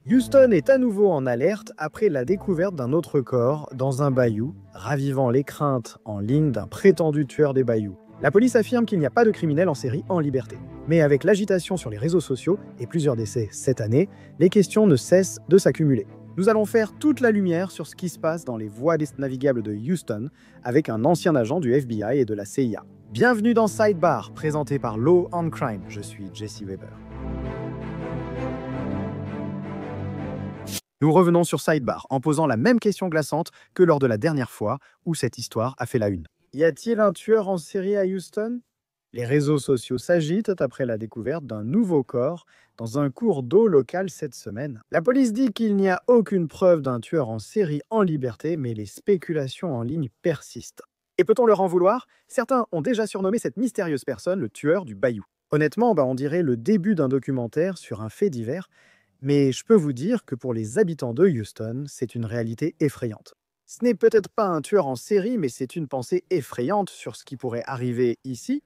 Houston est à nouveau en alerte après la découverte d'un autre corps dans un bayou, ravivant les craintes en ligne d'un prétendu tueur des bayous. La police affirme qu'il n'y a pas de criminels en série en liberté. Mais avec l'agitation sur les réseaux sociaux et plusieurs décès cette année, les questions ne cessent de s'accumuler. Nous allons faire toute la lumière sur ce qui se passe dans les voies navigables de Houston avec un ancien agent du FBI et de la CIA. Bienvenue dans Sidebar, présenté par Law on Crime. Je suis Jesse Weber. Nous revenons sur Sidebar en posant la même question glaçante que lors de la dernière fois où cette histoire a fait la une. Y a-t-il un tueur en série à Houston? Les réseaux sociaux s'agitent après la découverte d'un nouveau corps dans un cours d'eau local cette semaine. La police dit qu'il n'y a aucune preuve d'un tueur en série en liberté, mais les spéculations en ligne persistent. Et peut-on leur en vouloir? Certains ont déjà surnommé cette mystérieuse personne le tueur du bayou. Honnêtement, on dirait le début d'un documentaire sur un fait divers, mais je peux vous dire que pour les habitants de Houston, c'est une réalité effrayante. Ce n'est peut-être pas un tueur en série, mais c'est une pensée effrayante sur ce qui pourrait arriver ici.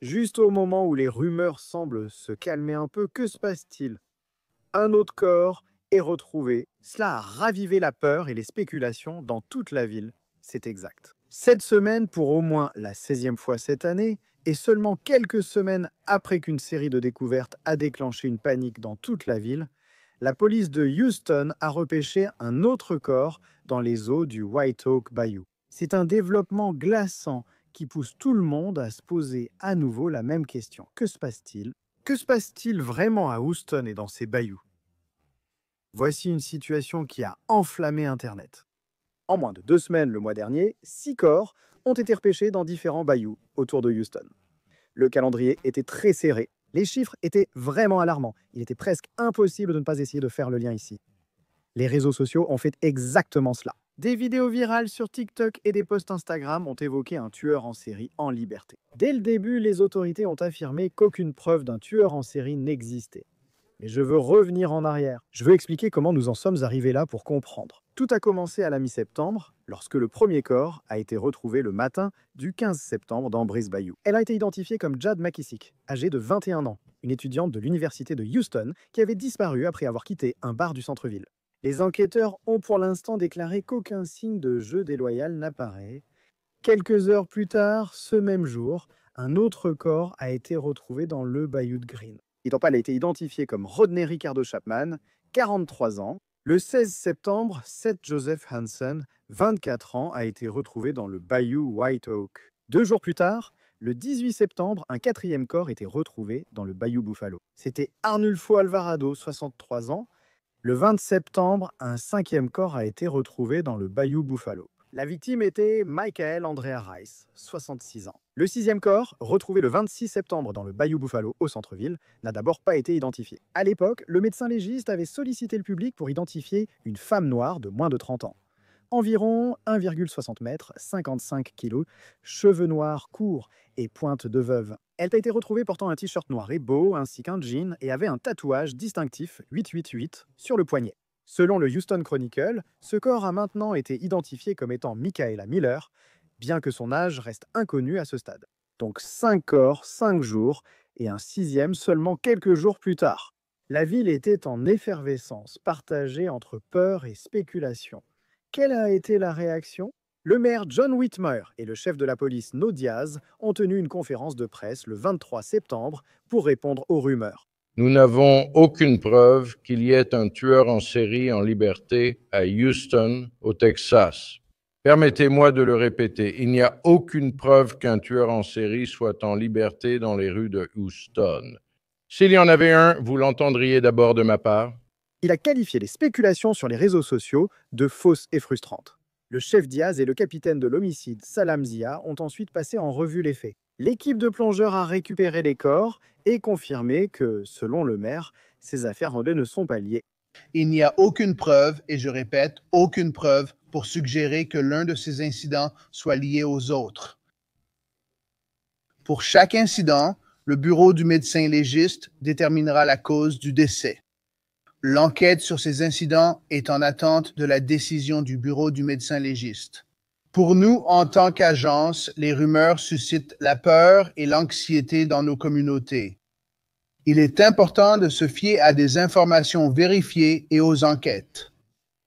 Juste au moment où les rumeurs semblent se calmer un peu, que se passe-t-il? Un autre corps est retrouvé. Cela a ravivé la peur et les spéculations dans toute la ville. C'est exact. Cette semaine, pour au moins la 16e fois cette année, et seulement quelques semaines après qu'une série de découvertes a déclenché une panique dans toute la ville, la police de Houston a repêché un autre corps dans les eaux du White Oak Bayou. C'est un développement glaçant qui pousse tout le monde à se poser à nouveau la même question. Que se passe-t-il? Que se passe-t-il vraiment à Houston et dans ces bayous? Voici une situation qui a enflammé Internet. En moins de 2 semaines le mois dernier, 6 corps ont été repêchés dans différents bayous autour de Houston. Le calendrier était très serré. Les chiffres étaient vraiment alarmants. Il était presque impossible de ne pas essayer de faire le lien ici. Les réseaux sociaux ont fait exactement cela. Des vidéos virales sur TikTok et des posts Instagram ont évoqué un tueur en série en liberté. Dès le début, les autorités ont affirmé qu'aucune preuve d'un tueur en série n'existait. Mais je veux revenir en arrière. Je veux expliquer comment nous en sommes arrivés là pour comprendre. Tout a commencé à la mi-septembre, lorsque le premier corps a été retrouvé le matin du 15 septembre dans Breeze Bayou. Elle a été identifiée comme Jade McKissick, âgée de 21 ans, une étudiante de l'université de Houston qui avait disparu après avoir quitté un bar du centre-ville. Les enquêteurs ont pour l'instant déclaré qu'aucun signe de jeu déloyal n'apparaît. Quelques heures plus tard, ce même jour, un autre corps a été retrouvé dans le bayou de Green. Elle a été identifié comme Rodney Ricardo Chapman, 43 ans. Le 16 septembre, Seth Joseph Hansen, 24 ans, a été retrouvé dans le bayou White Oak. 2 jours plus tard, le 18 septembre, un 4e corps était retrouvé dans le bayou Buffalo. C'était Arnulfo Alvarado, 63 ans. Le 20 septembre, un 5e corps a été retrouvé dans le bayou Buffalo. La victime était Michael Andrea Rice, 66 ans. Le 6e corps, retrouvé le 26 septembre dans le bayou Buffalo au centre-ville, n'a d'abord pas été identifié. À l'époque, le médecin légiste avait sollicité le public pour identifier une femme noire de moins de 30 ans. Environ 1,60 m, 55 kg, cheveux noirs courts et pointe de veuve. Elle a été retrouvée portant un t-shirt noir et beau ainsi qu'un jean et avait un tatouage distinctif 888 sur le poignet. Selon le Houston Chronicle, ce corps a maintenant été identifié comme étant Michaela Miller, bien que son âge reste inconnu à ce stade. Donc 5 corps, 5 jours, et un 6e seulement quelques jours plus tard. La ville était en effervescence, partagée entre peur et spéculation. Quelle a été la réaction? Le maire John Whitmer et le chef de la police No Diaz ont tenu une conférence de presse le 23 septembre pour répondre aux rumeurs. Nous n'avons aucune preuve qu'il y ait un tueur en série en liberté à Houston, au Texas. Permettez-moi de le répéter, il n'y a aucune preuve qu'un tueur en série soit en liberté dans les rues de Houston. S'il y en avait un, vous l'entendriez d'abord de ma part. Il a qualifié les spéculations sur les réseaux sociaux de fausses et frustrantes. Le chef Diaz et le capitaine de l'homicide Salam Zia ont ensuite passé en revue les faits. L'équipe de plongeurs a récupéré les corps et confirmé que, selon le maire, ces affaires ne sont pas liées. Il n'y a aucune preuve, et je répète, aucune preuve pour suggérer que l'un de ces incidents soit lié aux autres. Pour chaque incident, le bureau du médecin légiste déterminera la cause du décès. L'enquête sur ces incidents est en attente de la décision du bureau du médecin légiste. Pour nous, en tant qu'agence, les rumeurs suscitent la peur et l'anxiété dans nos communautés. Il est important de se fier à des informations vérifiées et aux enquêtes.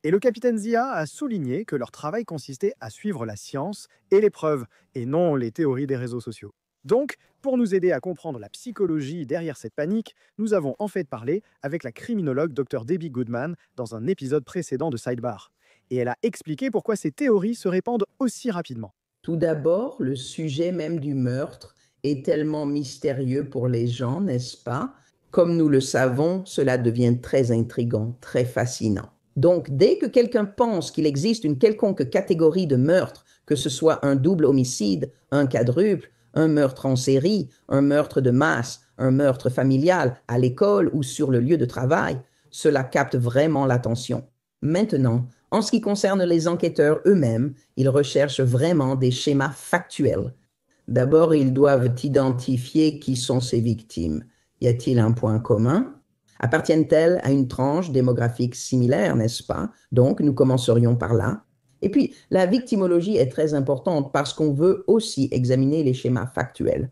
Et le capitaine Zia a souligné que leur travail consistait à suivre la science et les preuves, et non les théories des réseaux sociaux. Donc, pour nous aider à comprendre la psychologie derrière cette panique, nous avons en fait parlé avec la criminologue Dr. Debbie Goodman dans un épisode précédent de Sidebar. Et elle a expliqué pourquoi ces théories se répandent aussi rapidement. Tout d'abord, le sujet même du meurtre est tellement mystérieux pour les gens, n'est-ce pas? Comme nous le savons, cela devient très intrigant, très fascinant. Donc, dès que quelqu'un pense qu'il existe une quelconque catégorie de meurtre, que ce soit un double homicide, un quadruple, un meurtre en série, un meurtre de masse, un meurtre familial, à l'école ou sur le lieu de travail, cela capte vraiment l'attention. Maintenant, en ce qui concerne les enquêteurs eux-mêmes, ils recherchent vraiment des schémas factuels. D'abord, ils doivent identifier qui sont ces victimes. Y a-t-il un point commun? Appartiennent-elles à une tranche démographique similaire, n'est-ce pas? Donc, nous commencerions par là. Et puis, la victimologie est très importante parce qu'on veut aussi examiner les schémas factuels.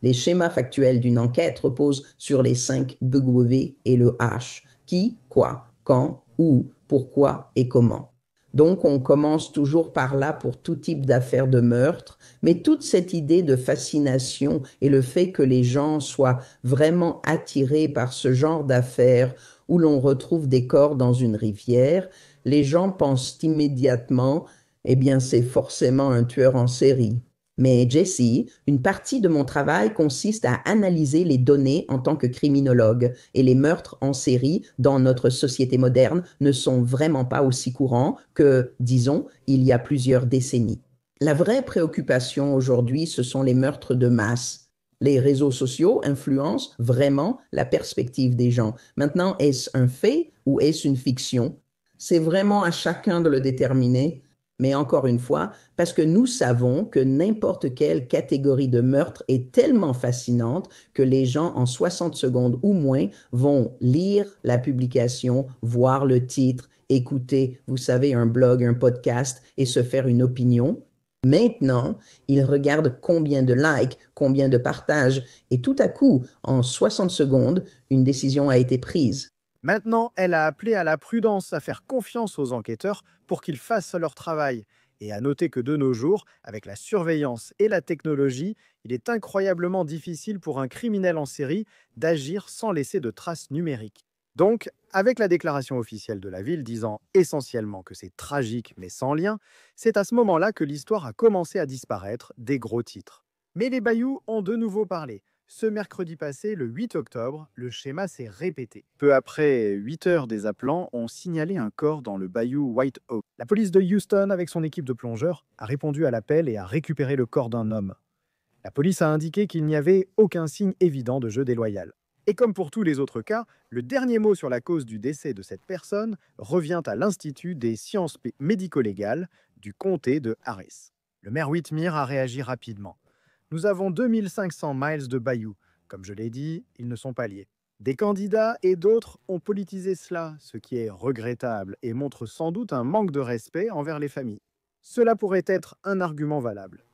Les schémas factuels d'une enquête reposent sur les 5 W et le H. Qui, quoi, quand, où, pourquoi et comment. Donc, on commence toujours par là pour tout type d'affaires de meurtre, mais toute cette idée de fascination et le fait que les gens soient vraiment attirés par ce genre d'affaires où l'on retrouve des corps dans une rivière, les gens pensent immédiatement, eh bien, c'est forcément un tueur en série. Mais Jessie, une partie de mon travail consiste à analyser les données en tant que criminologue et les meurtres en série dans notre société moderne ne sont vraiment pas aussi courants que, disons, il y a plusieurs décennies. La vraie préoccupation aujourd'hui, ce sont les meurtres de masse. Les réseaux sociaux influencent vraiment la perspective des gens. Maintenant, est-ce un fait ou est-ce une fiction? C'est vraiment à chacun de le déterminer. Mais encore une fois, parce que nous savons que n'importe quelle catégorie de meurtre est tellement fascinante que les gens en 60 secondes ou moins vont lire la publication, voir le titre, écouter, vous savez, un blog, un podcast et se faire une opinion. Maintenant, ils regardent combien de likes, combien de partages et tout à coup, en 60 secondes, une décision a été prise. Maintenant, elle a appelé à la prudence, à faire confiance aux enquêteurs pour qu'ils fassent leur travail. Et à noter que de nos jours, avec la surveillance et la technologie, il est incroyablement difficile pour un criminel en série d'agir sans laisser de traces numériques. Donc, avec la déclaration officielle de la ville disant essentiellement que c'est tragique mais sans lien, c'est à ce moment-là que l'histoire a commencé à disparaître des gros titres. Mais les Bayous ont de nouveau parlé. Ce mercredi passé, le 8 octobre, le schéma s'est répété. Peu après 8 heures, des appelants ont signalé un corps dans le bayou White Oak. La police de Houston, avec son équipe de plongeurs, a répondu à l'appel et a récupéré le corps d'un homme. La police a indiqué qu'il n'y avait aucun signe évident de jeu déloyal. Et comme pour tous les autres cas, le dernier mot sur la cause du décès de cette personne revient à l'Institut des sciences médico-légales du comté de Harris. Le maire Whitmer a réagi rapidement. Nous avons 2500 miles de bayou. Comme je l'ai dit, ils ne sont pas liés. Des candidats et d'autres ont politisé cela, ce qui est regrettable et montre sans doute un manque de respect envers les familles. Cela pourrait être un argument valable.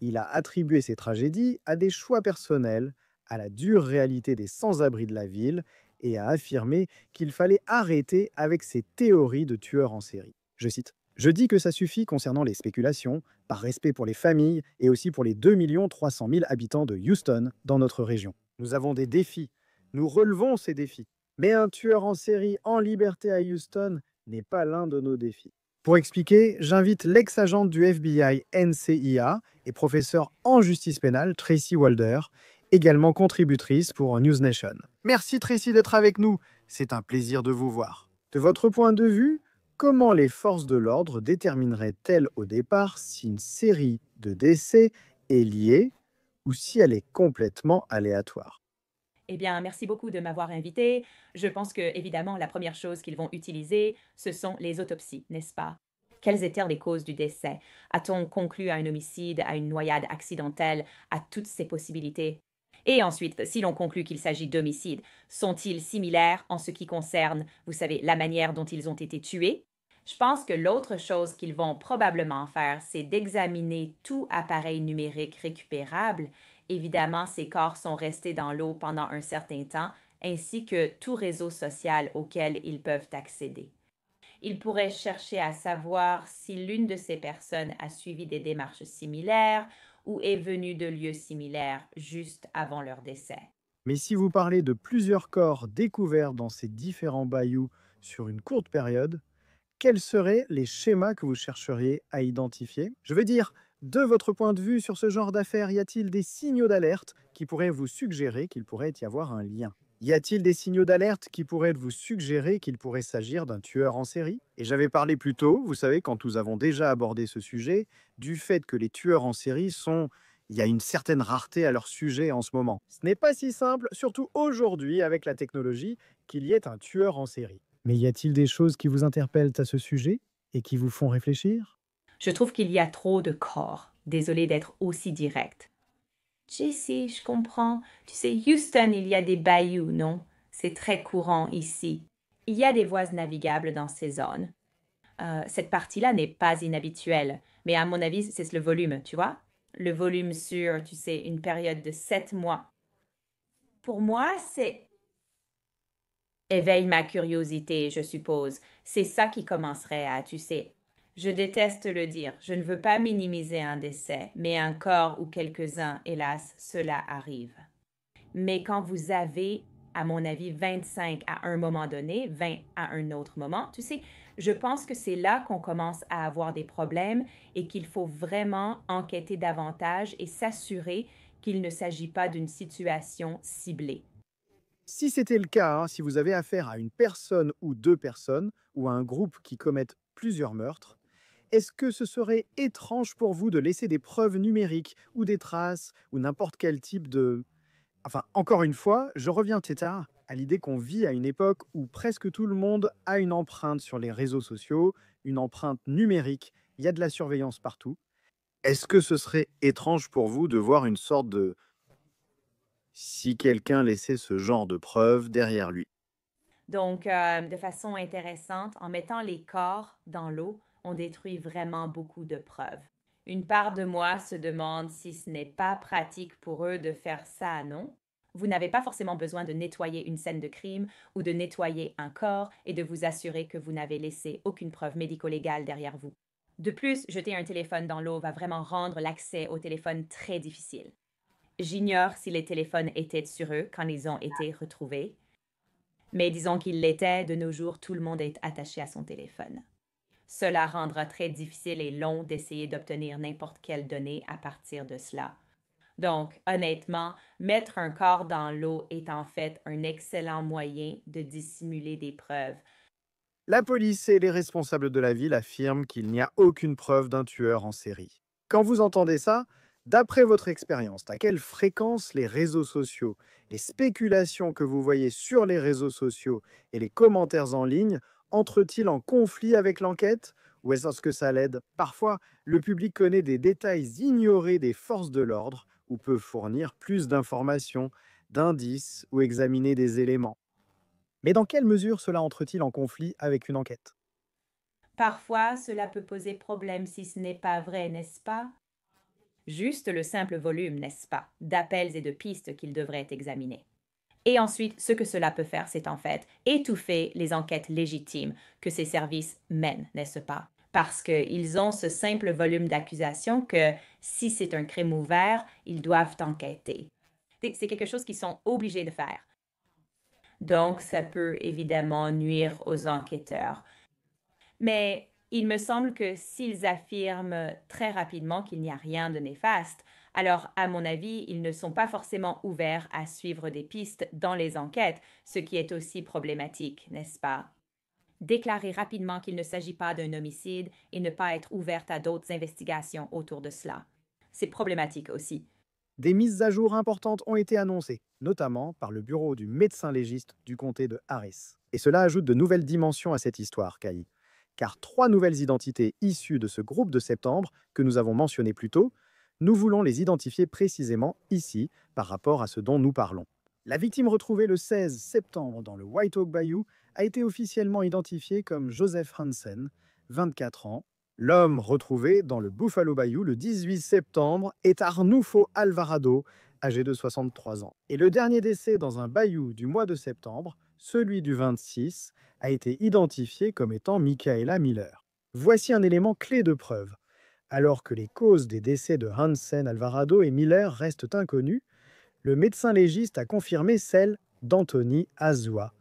Il a attribué ces tragédies à des choix personnels, à la dure réalité des sans-abri de la ville et a affirmé qu'il fallait arrêter avec ces théories de tueurs en série. Je cite. Je dis que ça suffit concernant les spéculations, par respect pour les familles et aussi pour les 2 300 000 habitants de Houston dans notre région. Nous avons des défis. Nous relevons ces défis. Mais un tueur en série en liberté à Houston n'est pas l'un de nos défis. Pour expliquer, j'invite l'ex-agente du FBI NCIA et professeure en justice pénale, Tracy Walder, également contributrice pour News Nation. Merci Tracy d'être avec nous. C'est un plaisir de vous voir. De votre point de vue, comment les forces de l'ordre détermineraient-elles au départ si une série de décès est liée ou si elle est complètement aléatoire? Eh bien, merci beaucoup de m'avoir invité. Je pense que, évidemment, la première chose qu'ils vont utiliser, ce sont les autopsies, n'est-ce pas? Quelles étaient les causes du décès? A-t-on conclu à un homicide, à une noyade accidentelle, à toutes ces possibilités? Et ensuite, si l'on conclut qu'il s'agit d'homicides, sont-ils similaires en ce qui concerne, vous savez, la manière dont ils ont été tués? Je pense que l'autre chose qu'ils vont probablement faire, c'est d'examiner tout appareil numérique récupérable. Évidemment, ces corps sont restés dans l'eau pendant un certain temps, ainsi que tout réseau social auquel ils peuvent accéder. Ils pourraient chercher à savoir si l'une de ces personnes a suivi des démarches similaires ou est venue de lieux similaires juste avant leur décès. Mais si vous parlez de plusieurs corps découverts dans ces différents bayous sur une courte période, quels seraient les schémas que vous chercheriez à identifier? Je veux dire, de votre point de vue sur ce genre d'affaires, y a-t-il des signaux d'alerte qui pourraient vous suggérer qu'il pourrait y avoir un lien? Y a-t-il des signaux d'alerte qui pourraient vous suggérer qu'il pourrait s'agir d'un tueur en série? Et j'avais parlé plus tôt, vous savez, quand nous avons déjà abordé ce sujet, du fait que les tueurs en série sont... Il y a une certaine rareté à leur sujet en ce moment. Ce n'est pas si simple, surtout aujourd'hui avec la technologie, qu'il y ait un tueur en série. Mais y a-t-il des choses qui vous interpellent à ce sujet et qui vous font réfléchir? Je trouve qu'il y a trop de corps. Désolée d'être aussi directe. Jessie, je comprends. Tu sais, Houston, il y a des bayous, non? C'est très courant ici. Il y a des voies navigables dans ces zones. Cette partie-là n'est pas inhabituelle, mais à mon avis, c'est le volume, tu vois? Le volume sur, tu sais, une période de 7 mois. Pour moi, c'est... Éveille ma curiosité, je suppose. C'est ça qui commencerait à, tu sais... Je déteste le dire, je ne veux pas minimiser un décès, mais un corps ou quelques-uns, hélas, cela arrive. Mais quand vous avez, à mon avis, 25 à un moment donné, 20 à un autre moment, tu sais, je pense que c'est là qu'on commence à avoir des problèmes et qu'il faut vraiment enquêter davantage et s'assurer qu'il ne s'agit pas d'une situation ciblée. Si c'était le cas, si vous avez affaire à une personne ou deux personnes, ou à un groupe qui commettent plusieurs meurtres, est-ce que ce serait étrange pour vous de laisser des preuves numériques ou des traces ou n'importe quel type de... Enfin, encore une fois, je reviens Theta à l'idée qu'on vit à une époque où presque tout le monde a une empreinte sur les réseaux sociaux, une empreinte numérique, il y a de la surveillance partout. Est-ce que ce serait étrange pour vous de voir une sorte de... si quelqu'un laissait ce genre de preuves derrière lui? Donc, de façon intéressante, en mettant les corps dans l'eau, on détruit vraiment beaucoup de preuves. Une part de moi se demande si ce n'est pas pratique pour eux de faire ça, non? Vous n'avez pas forcément besoin de nettoyer une scène de crime ou de nettoyer un corps et de vous assurer que vous n'avez laissé aucune preuve médico-légale derrière vous. De plus, jeter un téléphone dans l'eau va vraiment rendre l'accès au téléphone très difficile. J'ignore si les téléphones étaient sur eux quand ils ont été retrouvés, mais disons qu'ils l'étaient, de nos jours, tout le monde est attaché à son téléphone. Cela rendra très difficile et long d'essayer d'obtenir n'importe quelle donnée à partir de cela. Donc, honnêtement, mettre un corps dans l'eau est en fait un excellent moyen de dissimuler des preuves. La police et les responsables de la ville affirment qu'il n'y a aucune preuve d'un tueur en série. Quand vous entendez ça, d'après votre expérience, à quelle fréquence les réseaux sociaux, les spéculations que vous voyez sur les réseaux sociaux et les commentaires en ligne entrent-ils en conflit avec l'enquête ou est-ce que ça l'aide? Parfois, le public connaît des détails ignorés des forces de l'ordre ou peut fournir plus d'informations, d'indices ou examiner des éléments. Mais dans quelle mesure cela entre-t-il en conflit avec une enquête? Parfois, cela peut poser problème si ce n'est pas vrai, n'est-ce pas? Juste le simple volume, n'est-ce pas, d'appels et de pistes qu'il devrait examiner. Et ensuite, ce que cela peut faire, c'est en fait étouffer les enquêtes légitimes que ces services mènent, n'est-ce pas? Parce qu'ils ont ce simple volume d'accusations que, si c'est un crime ouvert, ils doivent enquêter. C'est quelque chose qu'ils sont obligés de faire. Donc, ça peut évidemment nuire aux enquêteurs. Mais il me semble que s'ils affirment très rapidement qu'il n'y a rien de néfaste, alors, à mon avis, ils ne sont pas forcément ouverts à suivre des pistes dans les enquêtes, ce qui est aussi problématique, n'est-ce pas? Déclarer rapidement qu'il ne s'agit pas d'un homicide et ne pas être ouverte à d'autres investigations autour de cela. C'est problématique aussi. Des mises à jour importantes ont été annoncées, notamment par le bureau du médecin légiste du comté de Harris. Et cela ajoute de nouvelles dimensions à cette histoire, Kai. Car 3 nouvelles identités issues de ce groupe de septembre que nous avons mentionné plus tôt, nous voulons les identifier précisément ici par rapport à ce dont nous parlons. La victime retrouvée le 16 septembre dans le White Oak Bayou a été officiellement identifiée comme Joseph Hansen, 24 ans. L'homme retrouvé dans le Buffalo Bayou le 18 septembre est Arnulfo Alvarado, âgé de 63 ans. Et le dernier décès dans un bayou du mois de septembre, celui du 26, a été identifié comme étant Michaela Miller. Voici un élément clé de preuve. Alors que les causes des décès de Hansen, Alvarado et Miller restent inconnues, le médecin légiste a confirmé celle d'Anthony Azua,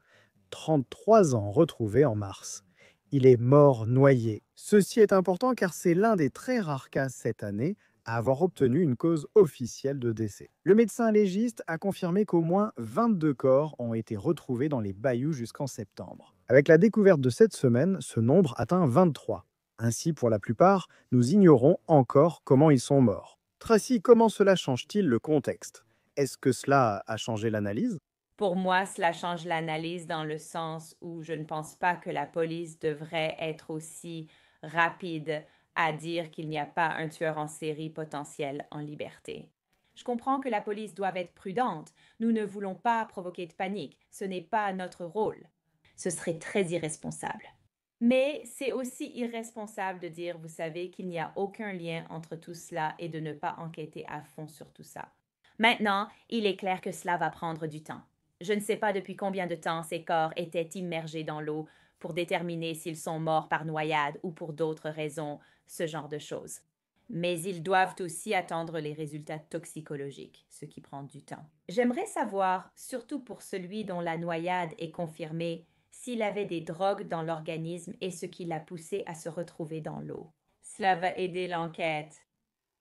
33 ans, retrouvé en mars. Il est mort noyé. Ceci est important car c'est l'un des très rares cas cette année à avoir obtenu une cause officielle de décès. Le médecin légiste a confirmé qu'au moins 22 corps ont été retrouvés dans les bayous jusqu'en septembre. Avec la découverte de cette semaine, ce nombre atteint 23. Ainsi, pour la plupart, nous ignorons encore comment ils sont morts. Tracy, comment cela change-t-il le contexte? Est-ce que cela a changé l'analyse? Pour moi, cela change l'analyse dans le sens où je ne pense pas que la police devrait être aussi rapide à dire qu'il n'y a pas un tueur en série potentiel en liberté. Je comprends que la police doit être prudente. Nous ne voulons pas provoquer de panique. Ce n'est pas notre rôle. Ce serait très irresponsable. Mais c'est aussi irresponsable de dire, vous savez, qu'il n'y a aucun lien entre tout cela et de ne pas enquêter à fond sur tout ça. Maintenant, il est clair que cela va prendre du temps. Je ne sais pas depuis combien de temps ces corps étaient immergés dans l'eau pour déterminer s'ils sont morts par noyade ou pour d'autres raisons, ce genre de choses. Mais ils doivent aussi attendre les résultats toxicologiques, ce qui prend du temps. J'aimerais savoir, surtout pour celui dont la noyade est confirmée, s'il avait des drogues dans l'organisme et ce qui l'a poussé à se retrouver dans l'eau. Cela va aider l'enquête.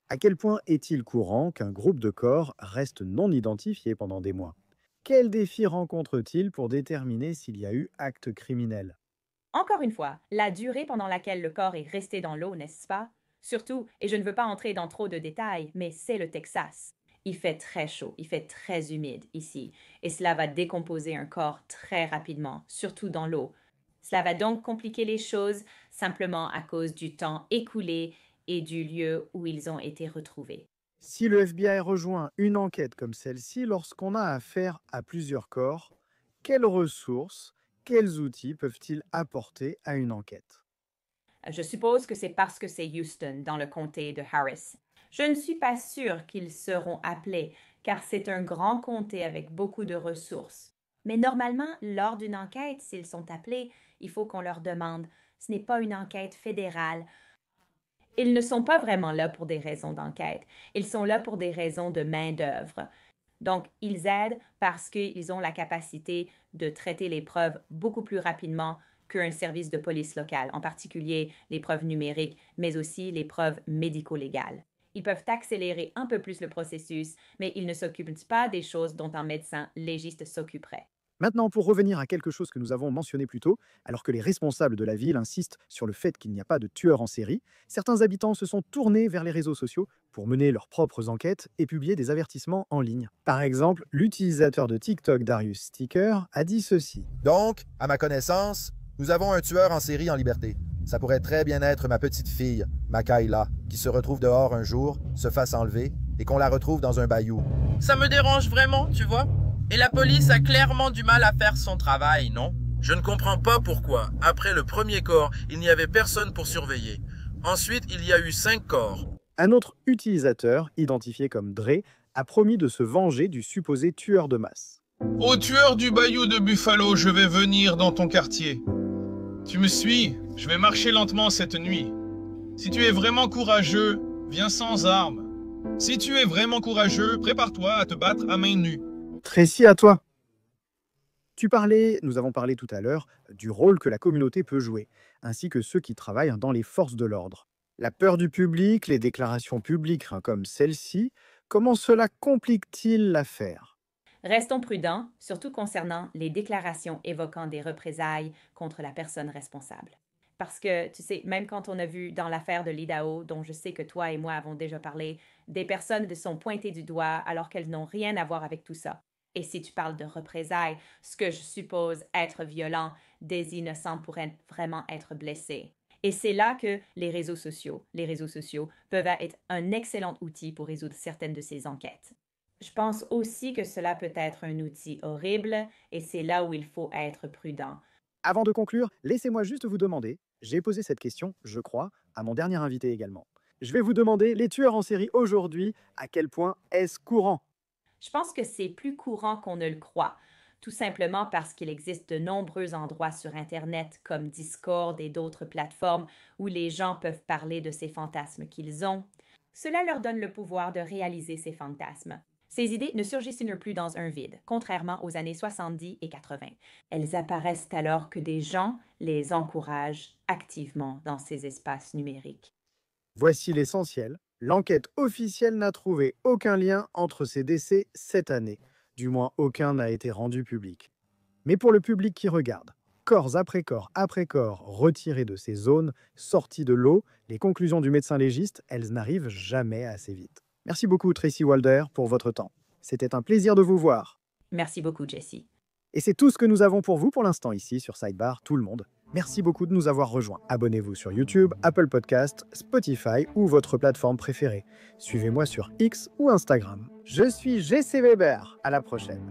À quel point est-il courant qu'un groupe de corps reste non identifié pendant des mois? Quels défis rencontre-t-il pour déterminer s'il y a eu acte criminel? Encore une fois, la durée pendant laquelle le corps est resté dans l'eau, n'est-ce pas? Surtout, et je ne veux pas entrer dans trop de détails, mais c'est le Texas. Il fait très chaud, il fait très humide ici, et cela va décomposer un corps très rapidement, surtout dans l'eau. Cela va donc compliquer les choses simplement à cause du temps écoulé et du lieu où ils ont été retrouvés. Si le FBI rejoint une enquête comme celle-ci, lorsqu'on a affaire à plusieurs corps, quelles ressources, quels outils peuvent-ils apporter à une enquête? Je suppose que c'est parce que c'est Houston, dans le comté de Harris. Je ne suis pas sûre qu'ils seront appelés, car c'est un grand comté avec beaucoup de ressources. Mais normalement, lors d'une enquête, s'ils sont appelés, il faut qu'on leur demande. Ce n'est pas une enquête fédérale. Ils ne sont pas vraiment là pour des raisons d'enquête. Ils sont là pour des raisons de main-d'œuvre. Donc, ils aident parce qu'ils ont la capacité de traiter les preuves beaucoup plus rapidement qu'un service de police local, en particulier les preuves numériques, mais aussi les preuves médico-légales. Ils peuvent accélérer un peu plus le processus, mais ils ne s'occupent pas des choses dont un médecin légiste s'occuperait. Maintenant, pour revenir à quelque chose que nous avons mentionné plus tôt, alors que les responsables de la ville insistent sur le fait qu'il n'y a pas de tueur en série, certains habitants se sont tournés vers les réseaux sociaux pour mener leurs propres enquêtes et publier des avertissements en ligne. Par exemple, l'utilisateur de TikTok Darius Sticker a dit ceci. Donc, à ma connaissance, nous avons un tueur en série en liberté. Ça pourrait très bien être ma petite fille, Michaela, qui se retrouve dehors un jour, se fasse enlever et qu'on la retrouve dans un bayou. Ça me dérange vraiment, tu vois. Et la police a clairement du mal à faire son travail, non? Je ne comprends pas pourquoi, après le premier corps, il n'y avait personne pour surveiller. Ensuite, il y a eu 5 corps. Un autre utilisateur, identifié comme Dre, a promis de se venger du supposé tueur de masse. Ô tueur du bayou de Buffalo, je vais venir dans ton quartier. Tu me suis? Je vais marcher lentement cette nuit. Si tu es vraiment courageux, viens sans armes. Si tu es vraiment courageux, prépare-toi à te battre à main nue. Tracy, à toi. Nous avons parlé tout à l'heure du rôle que la communauté peut jouer, ainsi que ceux qui travaillent dans les forces de l'ordre. La peur du public, les déclarations publiques comme celle-ci, comment cela complique-t-il l'affaire? Restons prudents, surtout concernant les déclarations évoquant des représailles contre la personne responsable. Parce que, tu sais, même quand on a vu dans l'affaire de l'Idaho, dont je sais que toi et moi avons déjà parlé, des personnes sont pointées du doigt alors qu'elles n'ont rien à voir avec tout ça. Et si tu parles de représailles, ce que je suppose être violent, des innocents pourraient vraiment être blessés. Et c'est là que les réseaux sociaux peuvent être un excellent outil pour résoudre certaines de ces enquêtes. Je pense aussi que cela peut être un outil horrible et c'est là où il faut être prudent. Avant de conclure, laissez-moi juste vous demander, j'ai posé cette question, je crois, à mon dernier invité également. Je vais vous demander, les tueurs en série aujourd'hui, à quel point est-ce courant? Je pense que c'est plus courant qu'on ne le croit, tout simplement parce qu'il existe de nombreux endroits sur Internet comme Discord et d'autres plateformes où les gens peuvent parler de ces fantasmes qu'ils ont. Cela leur donne le pouvoir de réaliser ces fantasmes. Ces idées ne surgissent plus dans un vide, contrairement aux années 70 et 80. Elles apparaissent alors que des gens les encouragent activement dans ces espaces numériques. Voici l'essentiel. L'enquête officielle n'a trouvé aucun lien entre ces décès cette année. Du moins, aucun n'a été rendu public. Mais pour le public qui regarde, corps après corps retirés de ces zones, sortis de l'eau, les conclusions du médecin légiste, elles n'arrivent jamais assez vite. Merci beaucoup Tracy Walder pour votre temps. C'était un plaisir de vous voir. Merci beaucoup, Jesse. Et c'est tout ce que nous avons pour vous pour l'instant ici sur Sidebar Tout le monde. Merci beaucoup de nous avoir rejoints. Abonnez-vous sur YouTube, Apple Podcasts, Spotify ou votre plateforme préférée. Suivez-moi sur X ou Instagram. Je suis Jesse Weber. À la prochaine.